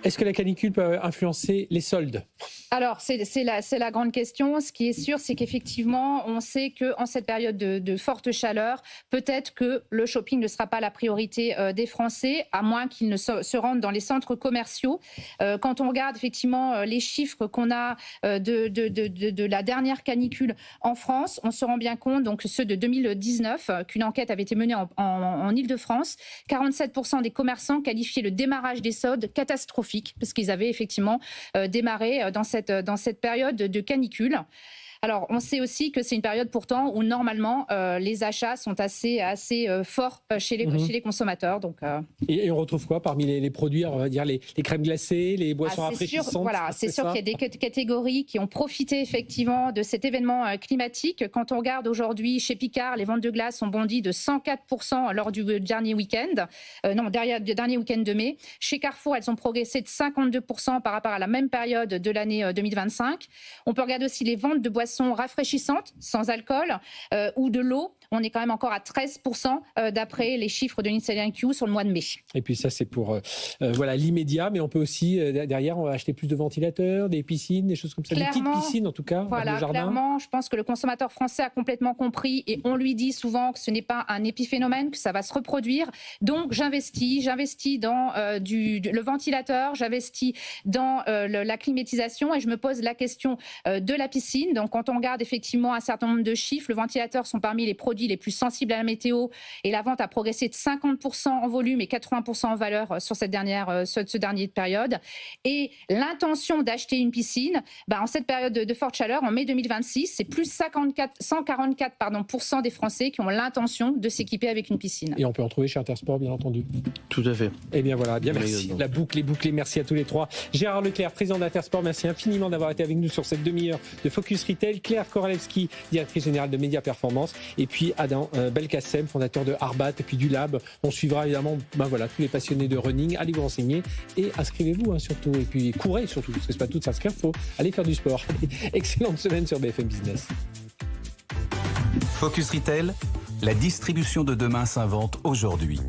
Est-ce que la canicule peut influencer les soldes ? Alors, c'est la grande question. Ce qui est sûr, c'est qu'effectivement, on sait qu'en cette période de forte chaleur, peut-être que le shopping ne sera pas la priorité des Français, à moins qu'ils ne se rendent dans les centres commerciaux. Quand on regarde effectivement les chiffres qu'on a de la dernière canicule en France, on se rend bien compte, donc ceux de 2019, qu'une enquête avait été menée en Île-de-France, 47% des commerçants qualifiaient le démarrage des soldes catastrophique, parce qu'ils avaient effectivement démarré dans cette période de canicule. Alors, on sait aussi que c'est une période pourtant où normalement les achats sont assez forts chez les consommateurs. Donc, Et on retrouve quoi parmi les produits, on va dire les crèmes glacées, les boissons rafraîchissantes? C'est sûr qu'il y a des catégories qui ont profité effectivement de cet événement climatique. Quand on regarde aujourd'hui chez Picard, les ventes de glace ont bondi de 104% lors du dernier week-end, dernier week-end de mai. Chez Carrefour, elles ont progressé de 52% par rapport à la même période de l'année 2025. On peut regarder aussi les ventes de boissons rafraîchissantes, sans alcool, ou de l'eau. On est quand même encore à 13% d'après les chiffres de Nielsen IQ sur le mois de mai. Et puis ça, c'est pour l'immédiat, mais on peut aussi, derrière, on va acheter plus de ventilateurs, des piscines, des choses comme ça, des petites piscines en tout cas, voilà, dans le jardin. Clairement, je pense que le consommateur français a complètement compris et on lui dit souvent que ce n'est pas un épiphénomène, que ça va se reproduire. Donc j'investis dans le ventilateur, j'investis dans la climatisation et je me pose la question de la piscine. Donc quand on regarde effectivement un certain nombre de chiffres, le ventilateur sont parmi les produits les plus sensibles à la météo et la vente a progressé de 50% en volume et 80% en valeur sur ce dernier période. Et l'intention d'acheter une piscine, en cette période de forte chaleur, en mai 2026, c'est plus 144% des Français qui ont l'intention de s'équiper avec une piscine. Et on peut en trouver chez Intersport, bien entendu. Tout à fait. Eh bien voilà, bien merci. La boucle est bouclée. Merci à tous les trois. Gérard Leclerc, président d'Intersport, merci infiniment d'avoir été avec nous sur cette demi-heure de Focus Retail. Claire Koralewski, directrice générale de Média Performance. Et puis Adam Belkacem, fondateur de Arbat et puis du Lab. On suivra évidemment tous les passionnés de running. Allez vous renseigner et inscrivez-vous surtout. Et puis courez surtout, parce que c'est pas tout de s'inscrire, il faut aller faire du sport. Excellente semaine sur BFM Business. Focus Retail, la distribution de demain s'invente aujourd'hui.